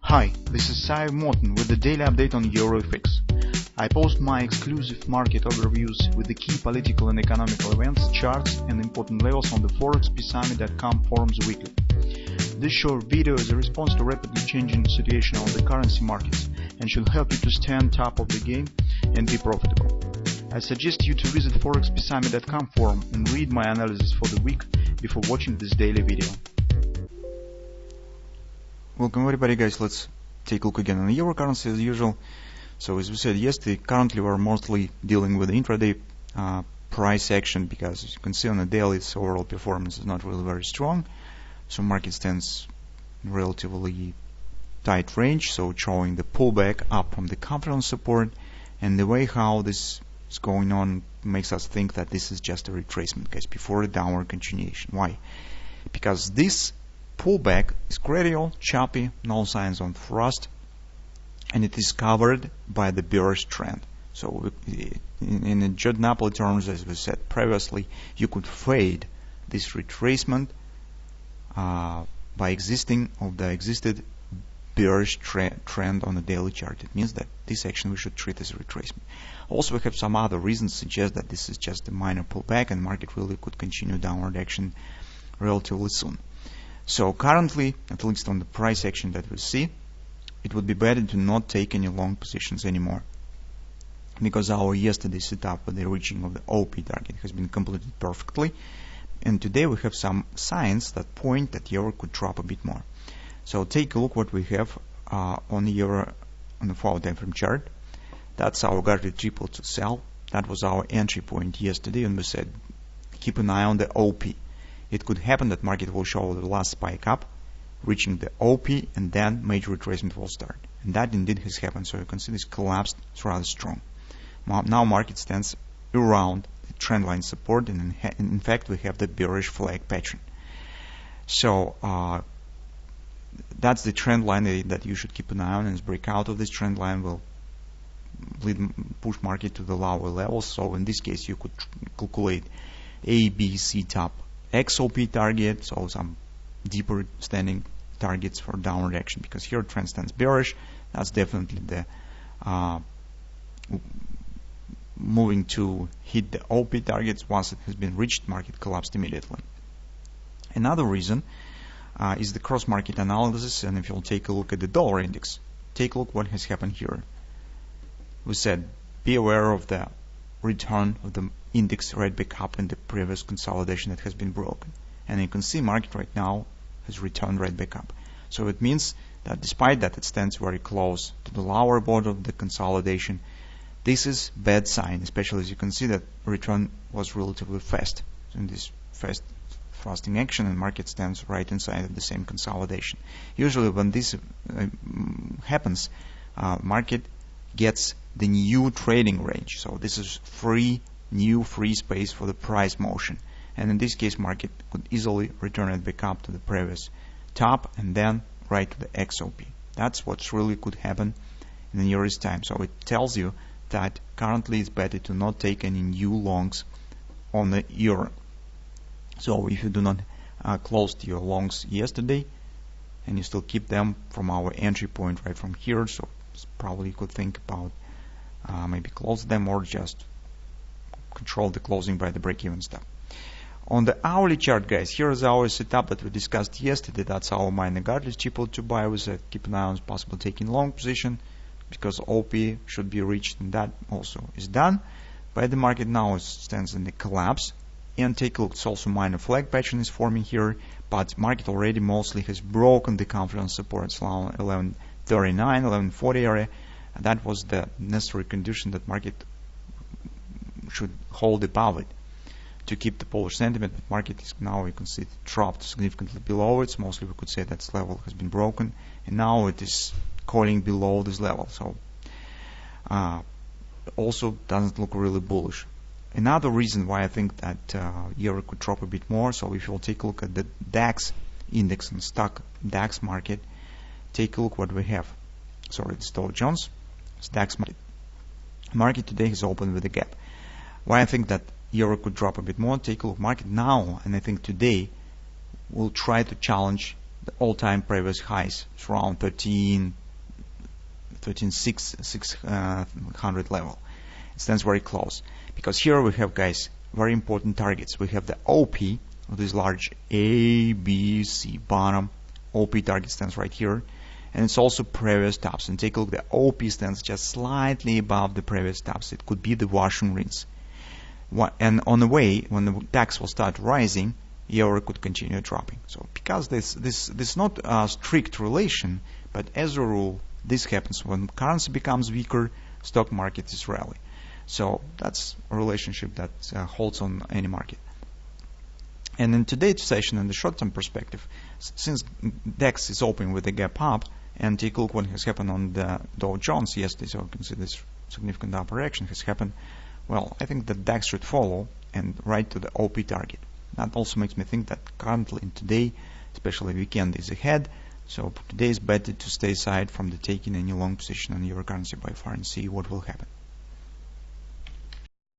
Hi, this is Sive Morten with the daily update on EuroFX. I post my exclusive market overviews with the key political and economical events, charts and important levels on the ForexPeaceArmy.com forums weekly. This short video is a response to rapidly changing situation on the currency markets and should help you to stay on top of the game and be profitable. I suggest you to visit ForexPeaceArmy.com forum and read my analysis for the week before watching this daily video. Welcome everybody, guys. Let's take a look again on the euro currency as usual. So as we said yesterday, currently we're mostly dealing with the intraday price action because as you can see on the daily, its overall performance is not really very strong. So market stands in relatively tight range, so showing the pullback up from the confidence support, and the way how this is going on makes us think that this is just a retracement, guys, before a downward continuation. Why? Because this pullback is gradual, choppy, no signs on thrust, and it is covered by the bearish trend. So in the Judd Napoli terms, as we said previously, you could fade this retracement by existed bearish trend on the daily chart. It means that this action we should treat as a retracement. Also, we have some other reasons to suggest that this is just a minor pullback and market really could continue downward action relatively soon. So currently, at least on the price action that we see, it would be better to not take any long positions anymore, because our yesterday setup with the reaching of the OP target has been completed perfectly, and today we have some signs that point that euro could drop a bit more. So take a look what we have on the euro on the 4-hour time frame chart. That's our guarded triple to sell. That was our entry point yesterday, and we said keep an eye on the OP. It could happen that market will show the last spike up, reaching the OP, and then major retracement will start. And that indeed has happened. So you can see this collapsed is rather strong. Now market stands around the trend line support, and in fact we have the bearish flag pattern. So that's the trend line that you should keep an eye on, and breakout of this trend line will push market to the lower levels. So in this case you could calculate A, B, C top XOP target, so some deeper standing targets for downward action, because here trend stands bearish. That's definitely the moving to hit the OP targets. Once it has been reached, market collapsed immediately. Another reason is the cross market analysis, and if you'll take a look at the dollar index, take a look what has happened here. We said be aware of the return of the index right back up in the previous consolidation that has been broken, and you can see market right now has returned right back up. So it means that despite that it stands very close to the lower border of the consolidation, this is bad sign, especially as you can see that return was relatively fast in this fasting action, and market stands right inside of the same consolidation. Usually when this happens, market gets the new trading range. So this is new free space for the price motion, and in this case market could easily return it back up to the previous top and then right to the XOP. That's what really could happen in the nearest time. So it tells you that currently it's better to not take any new longs on the euro. So if you do not close your longs yesterday and you still keep them from our entry point right from here, so probably you could think about maybe close them or just control the closing by the break-even stop. On the hourly chart, guys, here is our setup that we discussed yesterday. That's our minor guarded triple to buy. We said keep an eye on possible taking long position because OP should be reached, and that also is done. But the market now stands in the collapse, and take a look. It's also minor flag pattern is forming here, but market already mostly has broken the confidence support. It's around 1139, 1140 area. And that was the necessary condition that market should hold above it to keep the bullish sentiment. But market is now, you can see it dropped significantly below it. Mostly we could say that level has been broken, and now it is calling below this level. So also doesn't look really bullish. Another reason why I think that euro could drop a bit more, so if you'll take a look at the DAX index and stock DAX market, take a look what we have. Sorry, it's Dow Jones, it's DAX market. Market today has opened with a gap. Why I think that euro could drop a bit more, take a look market now, and I think today will try to challenge the all-time previous highs. It's around 13,600 level. It stands very close, because here we have, guys, very important targets. We have the OP, this large A, B, C bottom. OP target stands right here, and it's also previous tops. And take a look, the OP stands just slightly above the previous tops. It could be the wash and rinse. And on the way, when the DAX will start rising, EUR could continue dropping. So because this is not a strict relation, but as a rule, this happens when currency becomes weaker, stock market is rally. So that's a relationship that holds on any market. And in today's session, in the short-term perspective, since DAX is open with a gap up, and take a look what has happened on the Dow Jones yesterday, so you can see this significant upper action has happened. Well, I think that DAX should follow and right to the OP target. That also makes me think that currently in today, especially weekend is ahead, so today is better to stay aside from the taking any long position on euro currency by far and see what will happen.